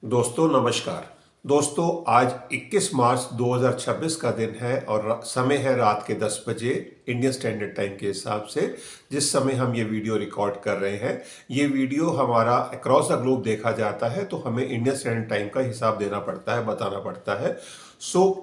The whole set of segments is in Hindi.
दोस्तों नमस्कार। दोस्तों आज 21 मार्च 2026 का दिन है और समय है रात के 10 बजे इंडियन स्टैंडर्ड टाइम के हिसाब से। जिस समय हम ये वीडियो रिकॉर्ड कर रहे हैं, ये वीडियो हमारा अक्रॉस द ग्लोब देखा जाता है तो हमें इंडियन स्टैंडर्ड टाइम का हिसाब देना पड़ता है, बताना पड़ता है।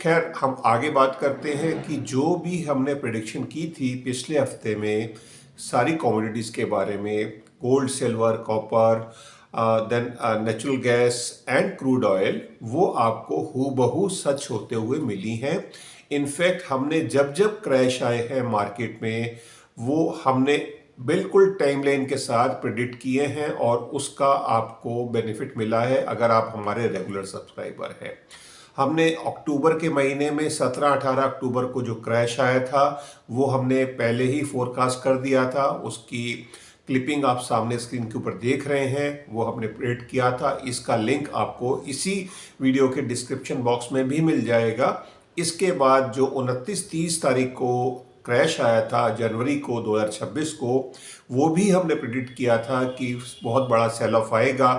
खैर हम आगे बात करते हैं कि जो भी हमने प्रेडिक्शन की थी पिछले हफ्ते में सारी कमोडिटीज़ के बारे में, gold, silver, copper, then natural gas and crude oil, वो आपको हूबहू सच होते हुए मिली हैं। इनफैक्ट हमने जब जब क्रैश आए हैं मार्केट में, वो हमने बिल्कुल टाइमलाइन के साथ प्रेडिक्ट किए हैं और उसका आपको बेनिफिट मिला है अगर आप हमारे रेगुलर सब्सक्राइबर हैं। हमने अक्टूबर के महीने में 17-18 अक्टूबर को जो क्रैश आया था वो हमने पहले ही फोरकास्ट कर दिया था। उसकी क्लिपिंग आप सामने स्क्रीन के ऊपर देख रहे हैं, वो हमने प्रेडिक्ट किया था। इसका लिंक आपको इसी वीडियो के डिस्क्रिप्शन बॉक्स में भी मिल जाएगा। इसके बाद जो 29-30 तारीख को क्रैश आया था जनवरी को 2026 को, वो भी हमने प्रेडिक्ट किया था कि बहुत बड़ा सेल ऑफ आएगा।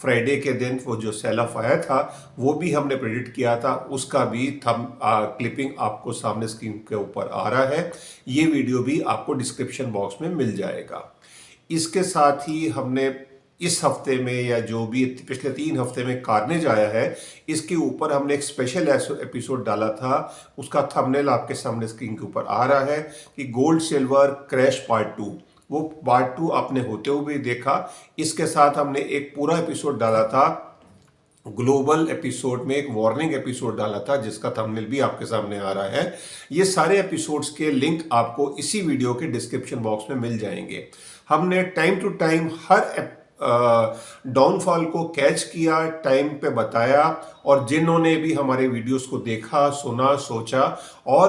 फ्राइडे के दिन वो जो सेल ऑफ आया था वो भी हमने प्रेडिक्ट किया था, उसका भी क्लिपिंग आपको सामने स्क्रीन के ऊपर आ रहा है। ये वीडियो भी आपको डिस्क्रिप्शन बॉक्स में मिल जाएगा। इसके साथ ही हमने इस हफ्ते में या जो भी पिछले 3 हफ्ते में कार्नेज आया है, इसके ऊपर हमने एक स्पेशल एपिसोड डाला था। उसका थंबनेल आपके सामने स्क्रीन के ऊपर आ रहा है कि गोल्ड सिल्वर क्रैश पार्ट 2। वो पार्ट 2 आपने होते हुए देखा। इसके साथ हमने एक पूरा एपिसोड डाला था, ग्लोबल एपिसोड में एक वार्निंग एपिसोड डाला था जिसका थंबनेल भी आपके सामने आ रहा है। ये सारे एपिसोड्स के लिंक आपको इसी वीडियो के डिस्क्रिप्शन बॉक्स में मिल जाएंगे। हमने टाइम टू टाइम हर डाउनफॉल को कैच किया, टाइम पे बताया, और जिन्होंने भी हमारे वीडियोस को देखा, सुना, सोचा और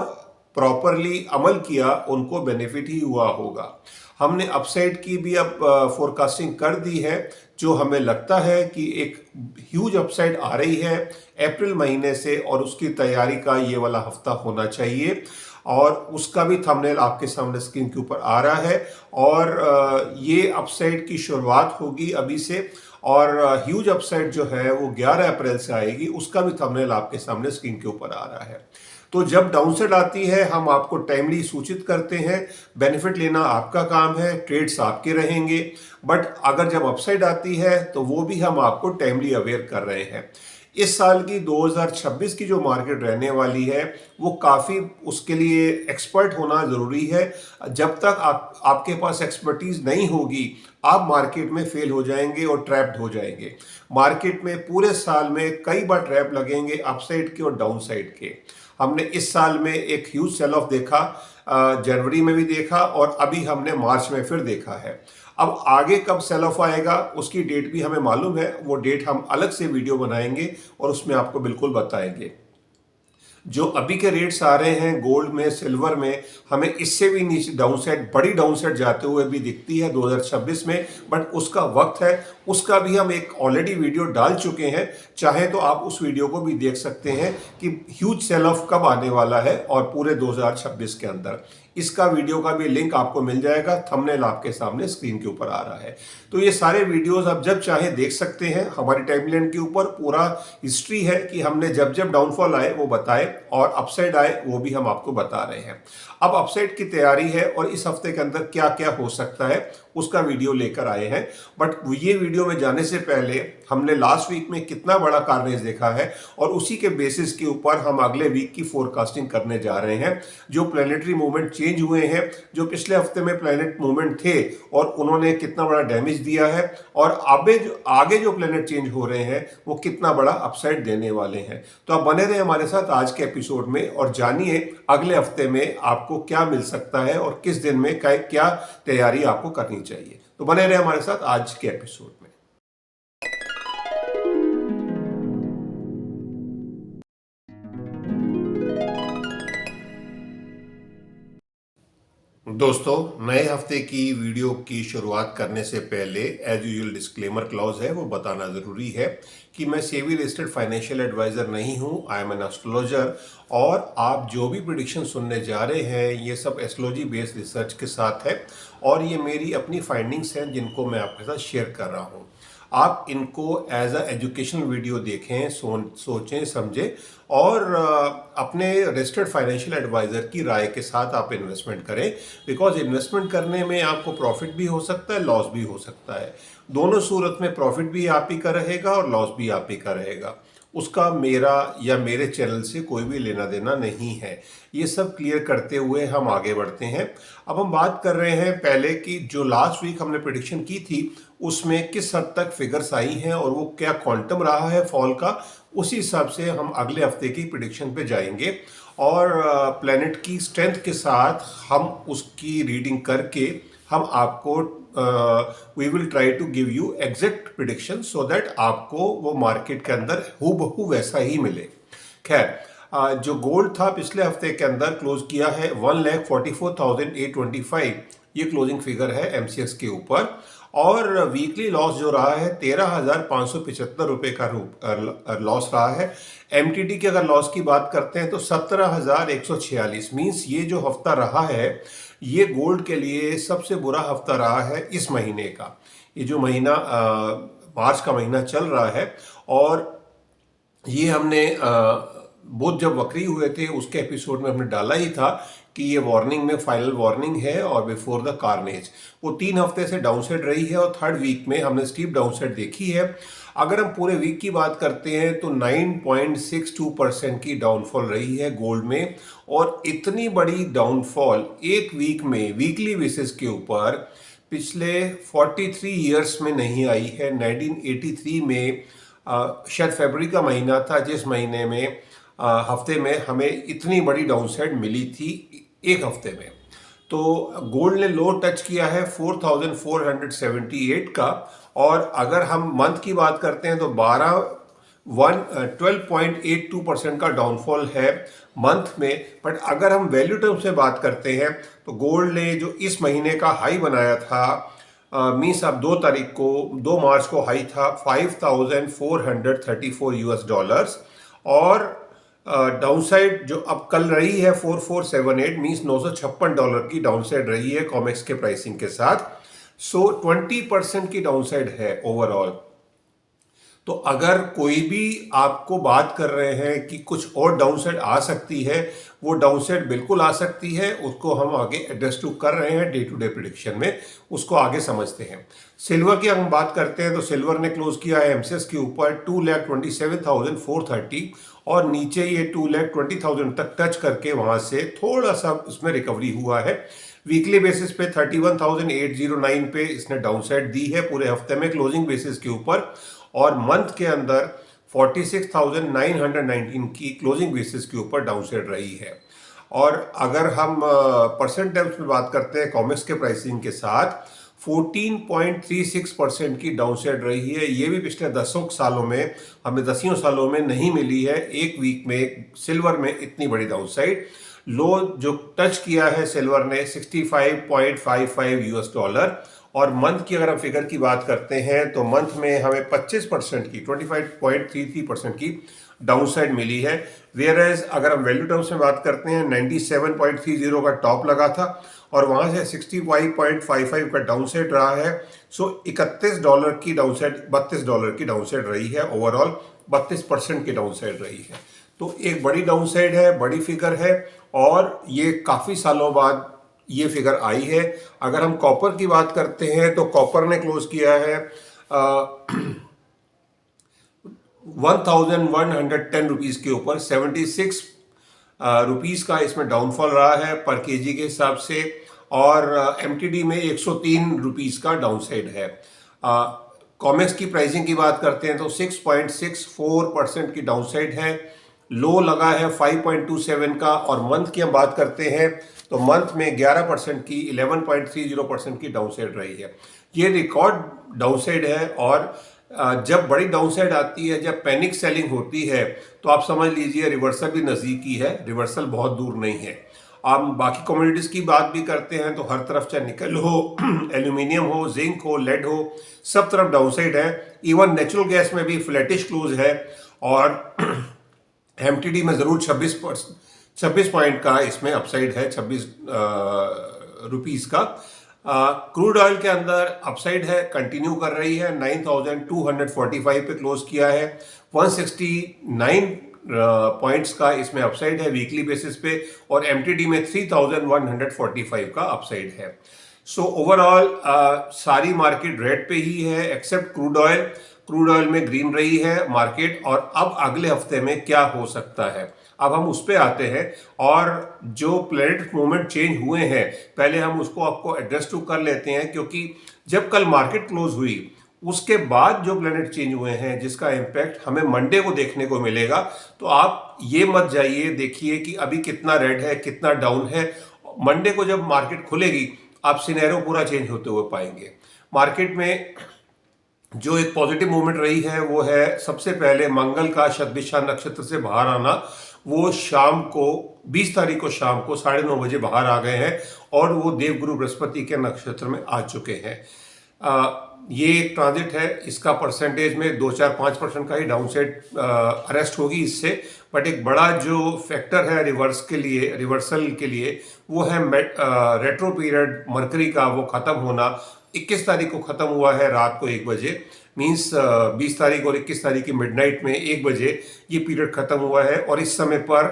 प्रॉपरली अमल किया, उनको बेनिफिट ही हुआ होगा। हमने अपसाइड की भी अब फोरकास्टिंग कर दी है, जो हमें लगता है कि एक ह्यूज अपसाइड आ रही है अप्रैल महीने से, और उसकी तैयारी का ये वाला हफ्ता होना चाहिए। और उसका भी थंबनेल आपके सामने स्क्रीन के ऊपर आ रहा है। और ये अपसाइड की शुरुआत होगी अभी से, और ह्यूज अपसाइड जो है वो 11 अप्रैल से आएगी। उसका भी थंबनेल आपके सामने स्क्रीन के ऊपर आ रहा है। तो जब डाउनसाइड आती है हम आपको टाइमली सूचित करते हैं। बेनिफिट लेना आपका काम है, ट्रेड्स आपके रहेंगे। बट अगर जब अपसाइड आती है तो वो भी हम आपको टाइमली अवेयर कर रहे हैं। इस साल की 2026 की जो मार्केट रहने वाली है वो काफ़ी, उसके लिए एक्सपर्ट होना ज़रूरी है। जब तक आपके पास एक्सपर्टीज नहीं होगी, आप मार्केट में फेल हो जाएंगे और ट्रैप्ड हो जाएंगे। मार्केट में पूरे साल में कई बार ट्रैप लगेंगे, अपसाइड के और डाउनसाइड के। हमने इस साल में एक ह्यूज सेल ऑफ देखा, जनवरी में भी देखा और अभी हमने मार्च में फिर देखा है। अब आगे कब सेल ऑफ आएगा उसकी डेट भी हमें मालूम है। वो डेट हम अलग से वीडियो बनाएंगे और उसमें आपको बिल्कुल बताएंगे। जो अभी के रेट्स आ रहे हैं गोल्ड में, सिल्वर में, हमें इससे भी नीचे डाउनसाइड, बड़ी डाउनसाइड जाते हुए भी दिखती है 2026 में। बट उसका वक्त है, उसका भी हम एक ऑलरेडी वीडियो डाल चुके हैं। चाहे तो आप उस वीडियो को भी देख सकते हैं कि ह्यूज सेल ऑफ कब आने वाला है और पूरे 2026 के अंदर। इसका वीडियो का भी लिंक आपको मिल जाएगा, थंबनेल आपके सामने स्क्रीन के ऊपर आ रहा है। तो ये सारे वीडियोस आप जब चाहे देख सकते हैं। हमारी टाइमलाइन के ऊपर पूरा हिस्ट्री है कि हमने जब जब डाउनफॉल आए वो बताए और अपसाइड आए वो भी हम आपको बता रहे हैं। अब अपसाइड की तैयारी है और इस हफ्ते के अंदर क्या क्या हो सकता है उसका वीडियो लेकर आए हैं। बट ये वीडियो में जाने से पहले हमने लास्ट वीक में कितना बड़ा कार्नेज देखा है और उसी के बेसिस के ऊपर हम अगले वीक की फोरकास्टिंग करने जा रहे हैं। जो प्लैनेटरी मूवमेंट चेंज हुए हैं, जो पिछले हफ्ते में प्लैनेट मूवमेंट थे और उन्होंने कितना बड़ा डैमेज दिया है, और आगे जो प्लैनेट चेंज हो रहे हैं वो कितना बड़ा अपसाइड देने वाले हैं। तो आप बने रहे हमारे साथ आज के एपिसोड में और जानिए अगले हफ्ते में आपको क्या मिल सकता है और किस दिन में क्या तैयारी आपको करनी चाहिए। तो बने रहे हमारे साथ आज के एपिसोड में। दोस्तों, नए हफ्ते की वीडियो की शुरुआत करने से पहले एज यूजुअल डिस्क्लेमर क्लॉज है वो बताना ज़रूरी है कि मैं सेबी रजिस्टर्ड फाइनेंशियल एडवाइज़र नहीं हूँ। आई एम एन एस्ट्रोलॉजर, और आप जो भी प्रेडिक्शन सुनने जा रहे हैं ये सब एस्ट्रोलॉजी बेस्ड रिसर्च के साथ है और ये मेरी अपनी फाइंडिंग्स हैं जिनको मैं आपके साथ शेयर कर रहा हूँ। आप इनको एज अ एजुकेशनल वीडियो देखें, सोचें समझें और अपने रजिस्टर्ड फाइनेंशियल एडवाइज़र की राय के साथ आप इन्वेस्टमेंट करें। बिकॉज इन्वेस्टमेंट करने में आपको प्रॉफिट भी हो सकता है, लॉस भी हो सकता है। दोनों सूरत में प्रॉफिट भी आप ही का रहेगा और लॉस भी आप ही का रहेगा। उसका मेरा या मेरे चैनल से कोई भी लेना देना नहीं है। ये सब क्लियर करते हुए हम आगे बढ़ते हैं। अब हम बात कर रहे हैं पहले कि जो लास्ट वीक हमने प्रेडिक्शन की थी उसमें किस हद तक फिगर्स आई हैं और वो क्या क्वांटम रहा है फॉल का। उसी हिसाब से हम अगले हफ्ते की प्रेडिक्शन पे जाएंगे और प्लैनेट की स्ट्रेंथ के साथ हम उसकी रीडिंग करके हम आपको we will try to give you exact prediction so that आपको वो मार्केट के अंदर हूबहू वैसा ही मिले। खैर, जो गोल्ड था पिछले हफ्ते के अंदर क्लोज किया है 1,44,825, ये क्लोजिंग फिगर है एमसीएक्स के ऊपर। और वीकली लॉस जो रहा है 13,575 रुपये का लॉस रहा है। एमटीडी की अगर लॉस की बात करते हैं तो 17,146 मीन्स ये जो हफ्ता रहा है ये गोल्ड के लिए सबसे बुरा हफ्ता रहा है इस महीने का। ये जो महीना मार्च का महीना चल रहा है और ये हमने बुध जब वक्री हुए थे उसके एपिसोड में हमने डाला ही था कि ये वार्निंग में फाइनल वार्निंग है और बिफोर द कार्नेज। वो 3 हफ्ते से डाउनसाइड रही है और थर्ड वीक में हमने स्टीप डाउनसाइड देखी है। अगर हम पूरे वीक की बात करते हैं तो 9.62% की डाउनफॉल रही है गोल्ड में। और इतनी बड़ी डाउनफॉल एक वीक में वीकली बेसिस के ऊपर पिछले 43 ईयर्स में नहीं आई है। 1983 में शायद फरवरी का महीना था जिस महीने में हफ्ते में हमें इतनी बड़ी डाउनसाइड मिली थी एक हफ्ते में। तो गोल्ड ने लो टच किया है 4,478 का। और अगर हम मंथ की बात करते हैं तो 12.82% का डाउनफॉल है मंथ में। बट अगर हम वैल्यू टर्म से बात करते हैं तो गोल्ड ने जो इस महीने का हाई बनाया था मीन्स अब 2 मार्च को हाई था 5,434 यूएस डॉलर्स और डाउनसाइड जो अब कल रही है 4,478 मीन्स $956 की डाउनसाइड रही है कॉमेक्स के प्राइसिंग के साथ। सो 20% की डाउनसाइड है ओवरऑल। तो अगर कोई भी आपको बात कर रहे हैं कि कुछ और डाउनसाइड आ सकती है, वो डाउनसाइड बिल्कुल आ सकती है, उसको हम आगे एड्रेस टू कर रहे हैं डे टू डे प्रेडिक्शन में, उसको आगे समझते हैं। सिल्वर की हम बात करते हैं तो सिल्वर ने क्लोज किया है एमसीएक्स के ऊपर 2,27,430 और नीचे ये 2,20,000 तक टच करके वहां से थोड़ा सा इसमें रिकवरी हुआ है। वीकली बेसिस पे 31,809 पे इसने डाउनसाइड दी है पूरे हफ्ते में क्लोजिंग बेसिस के ऊपर। और मंथ के अंदर 46,919 की क्लोजिंग बेसिस के ऊपर डाउनसाइड रही है। और अगर हम परसेंट टर्म्स में बात करते हैं कॉमेक्स के प्राइसिंग के साथ 14.36% की डाउनसाइड रही है। ये भी पिछले 10 सालों में हमें 10 सालों में नहीं मिली है एक वीक में सिल्वर में इतनी बड़ी डाउनसाइड। लो जो टच किया है सिल्वर ने 65.55 यूएस डॉलर। और मंथ की अगर हम फिगर की बात करते हैं तो मंथ में हमें 25% की 25.33% की डाउनसाइड मिली है। वेयर एज अगर हम वैल्यू टर्म्स में बात करते हैं 97.30 का टॉप लगा था और वहां से 65.55 का डाउनसाइड रहा है। सो $31 की डाउनसाइड $32 की डाउनसाइड रही है। ओवरऑल 32% की डाउनसाइड रही है। तो एक बड़ी डाउनसाइड है, बड़ी फिगर है और ये काफी सालों बाद ये फिगर आई है। अगर हम कॉपर की बात करते हैं तो कॉपर ने क्लोज किया है 1,110 रुपीज के ऊपर 76 रुपीज का इसमें डाउनफॉल रहा है पर केजी के हिसाब से। और एमटीडी में 103 रुपीज का डाउनसाइड है। कॉमेक्स की प्राइसिंग की बात करते हैं तो 6.64% की डाउनसाइड है। लो लगा है 5.27 का। और मंथ की हम बात करते हैं तो मंथ में 11% की 11.30% की डाउनसाइड रही है। ये रिकॉर्ड डाउनसाइड है। और जब बड़ी डाउनसाइड आती है, जब पैनिक सेलिंग होती है तो आप समझ लीजिए रिवर्सल भी नज़दीकी है, रिवर्सल बहुत दूर नहीं है। आप बाकी कमोडिटीज की बात भी करते हैं तो हर तरफ चाहे निकल हो एल्यूमिनियम हो, जिंक हो, लेड हो, सब तरफ डाउनसाइड है। इवन नेचुरल गैस में भी फ्लैटिश क्लोज है। और एमटीडी में जरूर 26 पॉइंट का इसमें अपसाइड है, 26 रुपीस का। क्रूड ऑयल के अंदर अपसाइड है, कंटिन्यू कर रही है, 9245 पे क्लोज किया है। 169 पॉइंट्स का इसमें अपसाइड है वीकली बेसिस पे, और एमटीडी में 3145 का अपसाइड है। सो ओवरऑल सारी मार्केट रेड पे ही है except crude oil. Crude oil में ग्रीन रही है मार्केट। और अब अगले हफ्ते में क्या हो सकता है, अब हम उस पे आते हैं। और जो प्लैनेट मूवमेंट चेंज हुए हैं, पहले हम उसको आपको एड्रेस टू कर लेते हैं, क्योंकि जब कल मार्केट क्लोज हुई उसके बाद जो प्लैनेट चेंज हुए हैं जिसका इम्पैक्ट हमें मंडे को देखने को मिलेगा। तो आप ये मत जाइए, देखिए कि अभी कितना रेड है कितना डाउन है। मंडे को जब मार्केट खुलेगी आप सिनेरियो पूरा चेंज होते हुए पाएंगे। मार्केट में जो एक पॉजिटिव मूवमेंट रही है वो है सबसे पहले मंगल का शतभिषा नक्षत्र से बाहर आना। वो शाम को 20 तारीख को शाम को 9:30 बजे बाहर आ गए हैं और वो देवगुरु बृहस्पति के नक्षत्र में आ चुके हैं। ये एक ट्रांजिट है, इसका परसेंटेज में 2-4-5% का ही डाउनसाइड अरेस्ट होगी इससे। बट एक बड़ा जो फैक्टर है रिवर्सल के लिए वो है रेट्रो पीरियड मरकरी का वो खत्म होना। 21 तारीख को खत्म हुआ है रात को 1 बजे, मीन्स 20 तारीख और 21 तारीख की मिडनाइट में 1 बजे ये पीरियड खत्म हुआ है। और इस समय पर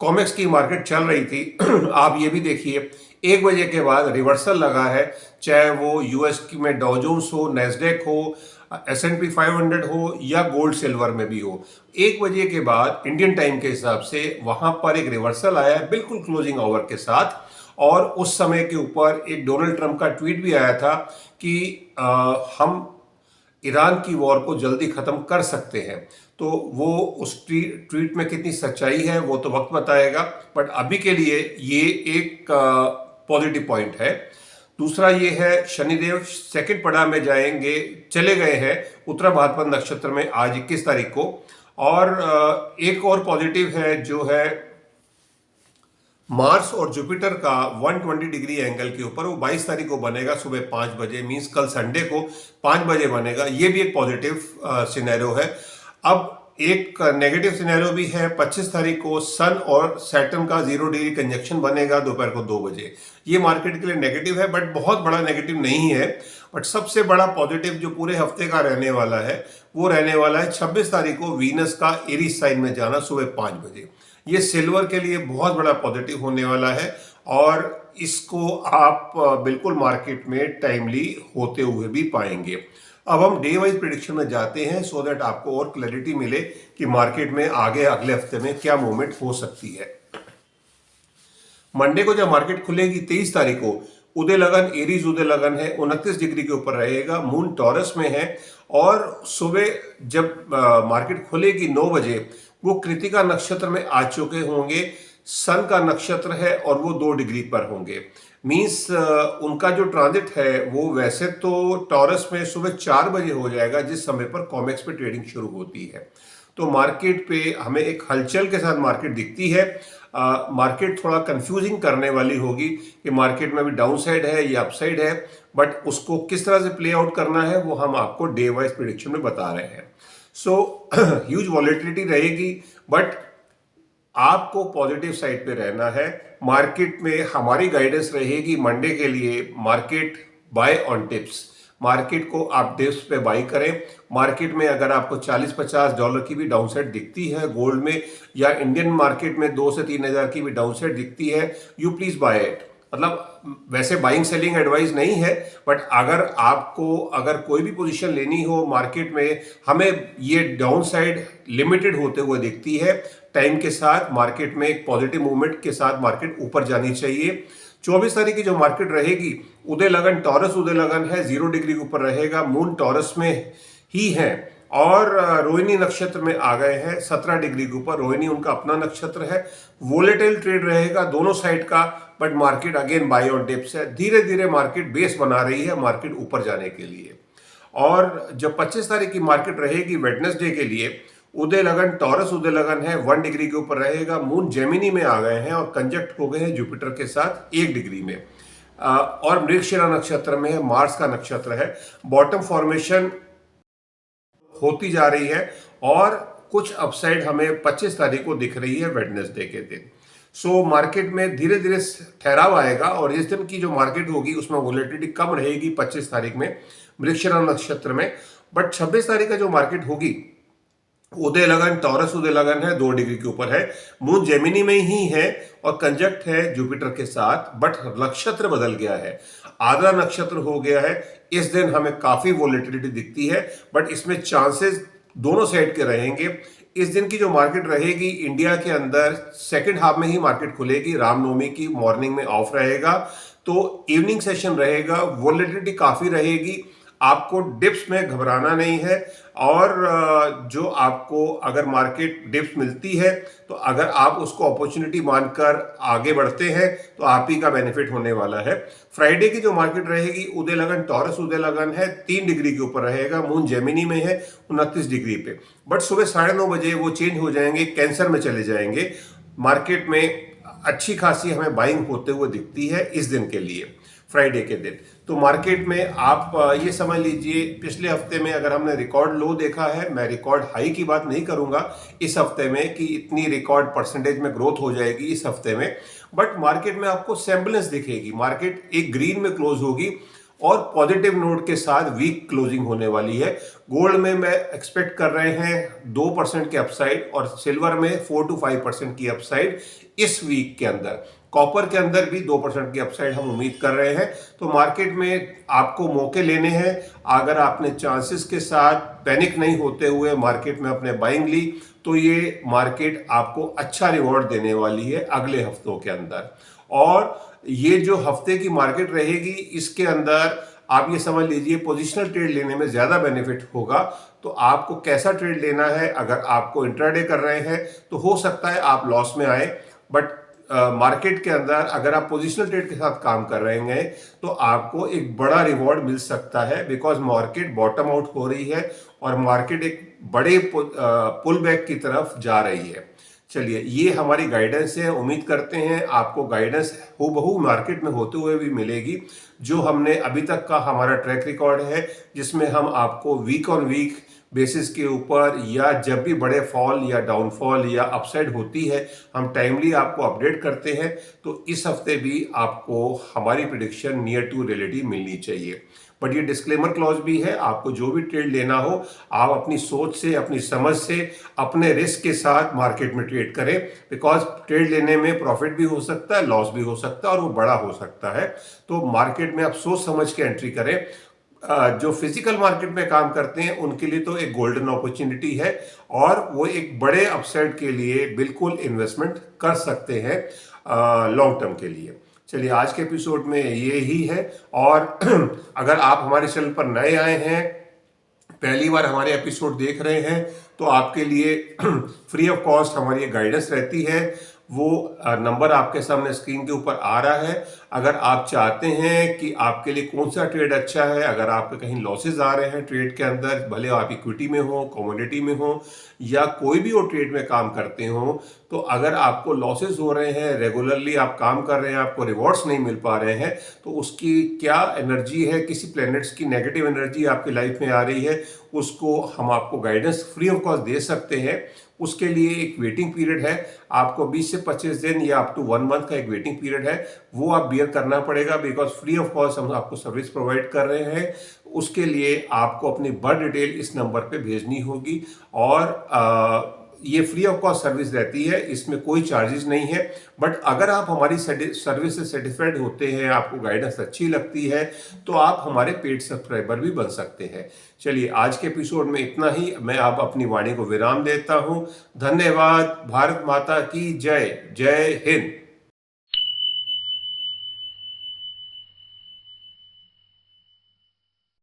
कॉमेक्स की मार्केट चल रही थी। आप ये भी देखिए 1 बजे के बाद रिवर्सल लगा है, चाहे वो यूएस में डाउ जोन्स हो, नैस्डैक हो, S&P 500 हो या गोल्ड सिल्वर में भी हो। 1 बजे के बाद इंडियन टाइम के हिसाब से वहां पर एक रिवर्सल आया है बिल्कुल क्लोजिंग आवर के साथ। और उस समय के ऊपर एक डोनाल्ड ट्रंप का ट्वीट भी आया था कि हम ईरान की वॉर को जल्दी खत्म कर सकते हैं। तो वो उस ट्वीट में कितनी सच्चाई है वो तो वक्त बताएगा, बट अभी के लिए ये एक पॉजिटिव पॉइंट है। दूसरा ये है शनिदेव सेकंड पड़ा में चले गए हैं उत्तरा भाद्रपद नक्षत्र में आज 21 तारीख को। और एक और पॉजिटिव है जो है मार्स और जुपिटर का 120 डिग्री एंगल के ऊपर, वो 22 तारीख को बनेगा सुबह 5 बजे, मीन्स कल संडे को 5 बजे बनेगा। ये भी एक पॉजिटिव सिनेरियो है। अब एक नेगेटिव सिनेरियो भी है, 25 तारीख को सन और सैटर्न का 0 डिग्री कंजक्शन बनेगा दोपहर को 2 बजे। ये मार्केट के लिए नेगेटिव है, बट बहुत बड़ा नेगेटिव नहीं है। बट सबसे बड़ा पॉजिटिव जो पूरे हफ्ते का रहने वाला है वो रहने वाला है 26 तारीख को वीनस का एरीज साइन में जाना सुबह 5 बजे। ये सिल्वर के लिए बहुत बड़ा पॉजिटिव होने वाला है और इसको आप बिल्कुल मार्केट में टाइमली होते हुए भी पाएंगे। अब हम डे वाइज प्रेडिक्शन में जाते हैं सो दैट आपको और क्लैरिटी मिले कि मार्केट में आगे अगले हफ्ते में क्या मूवमेंट हो सकती है। मंडे को जब मार्केट खुलेगी 23 तारीख को उदय लगन एरीज उदय लगन है 29 डिग्री के ऊपर रहेगा, मून टॉरस में है। और सुबह जब मार्केट खुलेगी 9 बजे वो कृतिका नक्षत्र में आ चुके होंगे। सन का नक्षत्र है और वो 2 डिग्री पर होंगे, मीन्स उनका जो ट्रांजिट है वो वैसे तो टॉरस में सुबह 4 बजे हो जाएगा जिस समय पर कॉमेक्स पे ट्रेडिंग शुरू होती है। तो मार्केट पे हमें एक हलचल के साथ मार्केट दिखती है। मार्केट थोड़ा कंफ्यूजिंग करने वाली होगी कि मार्केट में भी डाउन साइड है या अपसाइड है, बट उसको किस तरह से प्ले आउट करना है वो हम आपको डे वाइज प्रेडिक्शन में बता रहे हैं। सो ह्यूज वॉलेटिलिटी रहेगी, बट आपको पॉजिटिव साइड पे रहना है। मार्केट में हमारी गाइडेंस रहेगी मंडे के लिए market buy on tips. Market को आप टिप्स पे बाई करें। मार्केट में अगर आपको $40-50 की भी डाउनसाइड दिखती है गोल्ड में, या इंडियन मार्केट में 2 से 3 हज़ार की भी डाउनसाइड दिखती है, यू प्लीज बाय इट। मतलब वैसे बाइंग सेलिंग एडवाइस नहीं है, बट अगर कोई भी पोजीशन लेनी हो मार्केट में, हमें ये डाउन साइड लिमिटेड होते हुए दिखती है। टाइम के साथ मार्केट में एक पॉजिटिव मूवमेंट के साथ मार्केट ऊपर जानी चाहिए। 24 तारीख की जो मार्केट रहेगी उदय लगन टॉरस उदय लगन है, 0 डिग्री के ऊपर रहेगा, मून टॉरस में ही है और रोहिणी नक्षत्र में आ गए हैं 17 डिग्री के ऊपर। रोहिणी उनका अपना नक्षत्र है। वोलेटाइल ट्रेड रहेगा दोनों साइड का, but market again buy on tips है। धीरे धीरे मार्केट बेस बना रही है मार्केट ऊपर जाने के लिए। और जब 25 तारीख की मार्केट रहेगी वेडनेसडे के लिए, उदय लगन टॉरस उदय लगन है 1 डिग्री के ऊपर रहेगा, मून जेमिनी में आ गए हैं और कंजक्ट हो गए हैं जुपिटर के साथ 1 डिग्री में। और मृगशिरा नक्षत्र में है, मार्स का नक्षत्र है। बॉटम फॉर्मेशन होती जा रही है और कुछ अपसाइड हमें 25 तारीख को दिख रही है वेडनेसडे के दिन। सो मार्केट में धीरे धीरे ठहराव आएगा और इस दिन की जो मार्केट होगी उसमें वोलेटिलिटी कम रहेगी 25 तारीख में मृगशिरा नक्षत्र में। बट 26 तारीख का जो मार्केट होगी, उदय लगन, टॉरस उदय लगन है, 2 डिग्री के ऊपर है, मून जेमिनी में ही है और कंजक्ट है जुपिटर के साथ, बट नक्षत्र बदल गया है, आद्रा नक्षत्र हो गया है। इस दिन हमें काफी वोलेटिलिटी दिखती है, बट इसमें चांसेस दोनों साइड के रहेंगे। इस दिन की जो मार्केट रहेगी इंडिया के अंदर सेकंड हाफ में ही मार्केट खुलेगी, रामनवमी की मॉर्निंग में ऑफ रहेगा, तो इवनिंग सेशन रहेगा, वोलेटिलिटी काफी रहेगी। आपको डिप्स में घबराना नहीं है और जो आपको अगर मार्केट डिप्स मिलती है तो अगर आप उसको अपॉर्चुनिटी मानकर आगे बढ़ते हैं तो आप ही का बेनिफिट होने वाला है। फ्राइडे की जो मार्केट रहेगी, उदय लगन टॉरस उदय लगन है, 3 डिग्री के ऊपर रहेगा, मून जेमिनी में है 29 डिग्री पे, बट सुबह 9:30 बजे वो चेंज हो जाएंगे, कैंसर में चले जाएंगे। मार्केट में अच्छी खासी हमें बाइंग होते हुए दिखती है इस दिन के लिए, फ्राइडे के दिन। तो मार्केट में आप ये समझ लीजिए, पिछले हफ्ते में अगर हमने रिकॉर्ड लो देखा है, मैं रिकॉर्ड हाई की बात नहीं करूंगा इस हफ्ते में कि इतनी रिकॉर्ड परसेंटेज में ग्रोथ हो जाएगी इस हफ्ते में, बट मार्केट में आपको सेम्बलेंस दिखेगी। मार्केट एक ग्रीन में क्लोज होगी और पॉजिटिव नोट के साथ वीक क्लोजिंग होने वाली है। गोल्ड में मैं एक्सपेक्ट कर रहे हैं 2% के अपसाइड और सिल्वर में 4 to 5% की अपसाइड इस वीक के अंदर। कॉपर के अंदर भी 2% की अपसाइड हम उम्मीद कर रहे हैं। तो मार्केट में आपको मौके लेने हैं। अगर आपने चांसेस के साथ पैनिक नहीं होते हुए मार्केट में अपने बाइंग ली तो ये मार्केट आपको अच्छा रिवॉर्ड देने वाली है अगले हफ्तों के अंदर। और ये जो हफ्ते की मार्केट रहेगी इसके अंदर आप ये समझ लीजिए पोजिशनल ट्रेड लेने में ज्यादा बेनिफिट होगा। तो आपको कैसा ट्रेड लेना है, अगर आपको इंट्राडे कर रहे हैं तो हो सकता है आप लॉस में आए, बट मार्केट के अंदर अगर आप पोजिशनल ट्रेड के साथ काम कर रहे हैं तो आपको एक बड़ा रिवॉर्ड मिल सकता है, बिकॉज मार्केट बॉटम आउट हो रही है और मार्केट एक बड़े पुल बैक की तरफ जा रही है। चलिए, ये हमारी गाइडेंस है। उम्मीद करते हैं आपको गाइडेंस हूबहू मार्केट में होते हुए भी मिलेगी। जो हमने अभी तक का हमारा ट्रैक रिकॉर्ड है जिसमें हम आपको वीक ऑन वीक बेसिस के ऊपर या जब भी बड़े फॉल या डाउनफॉल या अपसाइड होती है हम टाइमली आपको अपडेट करते हैं। तो इस हफ्ते भी आपको हमारी प्रेडिक्शन नियर टू रियलिटी मिलनी चाहिए। बट ये डिस्क्लेमर क्लॉज भी है, आपको जो भी ट्रेड लेना हो आप अपनी सोच से, अपनी समझ से, अपने रिस्क के साथ मार्केट में ट्रेड करें, बिकॉज ट्रेड लेने में प्रॉफिट भी हो सकता है, लॉस भी हो सकता है और वो बड़ा हो सकता है। तो मार्केट में आप सोच समझ के एंट्री करें। जो फिजिकल मार्केट में काम करते हैं उनके लिए तो एक गोल्डन अपॉर्चुनिटी है और वो एक बड़े अपसाइड के लिए बिल्कुल इन्वेस्टमेंट कर सकते हैं लॉन्ग टर्म के लिए। चलिए, आज के एपिसोड में ये ही है। और अगर आप हमारे चैनल पर नए आए हैं, पहली बार हमारे एपिसोड देख रहे हैं, तो आपके लिए फ्री ऑफ कॉस्ट हमारी गाइडेंस रहती है। वो नंबर आपके सामने स्क्रीन के ऊपर आ रहा है। अगर आप चाहते हैं कि आपके लिए कौन सा ट्रेड अच्छा है, अगर आपके कहीं लॉसेज आ रहे हैं ट्रेड के अंदर, भले आप इक्विटी में हो, कमोडिटी में हो या कोई भी वो ट्रेड में काम करते हो, तो अगर आपको लॉसेज हो रहे हैं, रेगुलरली आप काम कर रहे हैं, आपको रिवॉर्ड्स नहीं मिल पा रहे हैं, तो उसकी क्या एनर्जी है, किसी प्लैनेट्स की नेगेटिव एनर्जी आपकी लाइफ में आ रही है, उसको हम आपको गाइडेंस फ्री ऑफ कॉस्ट दे सकते हैं। उसके लिए एक वेटिंग पीरियड है, आपको 20 से 25 दिन या अप टू 1 मंथ का एक वेटिंग पीरियड है, वो आप बियर करना पड़ेगा, बिकॉज फ्री ऑफ कॉस्ट हम आपको सर्विस प्रोवाइड कर रहे हैं। उसके लिए आपको अपनी बर्थ डिटेल इस नंबर पे भेजनी होगी और ये फ्री ऑफ कॉस्ट सर्विस रहती है, इसमें कोई चार्जेस नहीं है। बट अगर आप हमारी सर्विस से सेटिस्फाइड होते हैं, आपको गाइडेंस अच्छी लगती है, तो आप हमारे पेड सब्सक्राइबर भी बन सकते हैं। चलिए, आज के एपिसोड में इतना ही। मैं आप अपनी वाणी को विराम देता हूं। धन्यवाद। भारत माता की जय। जय हिंद।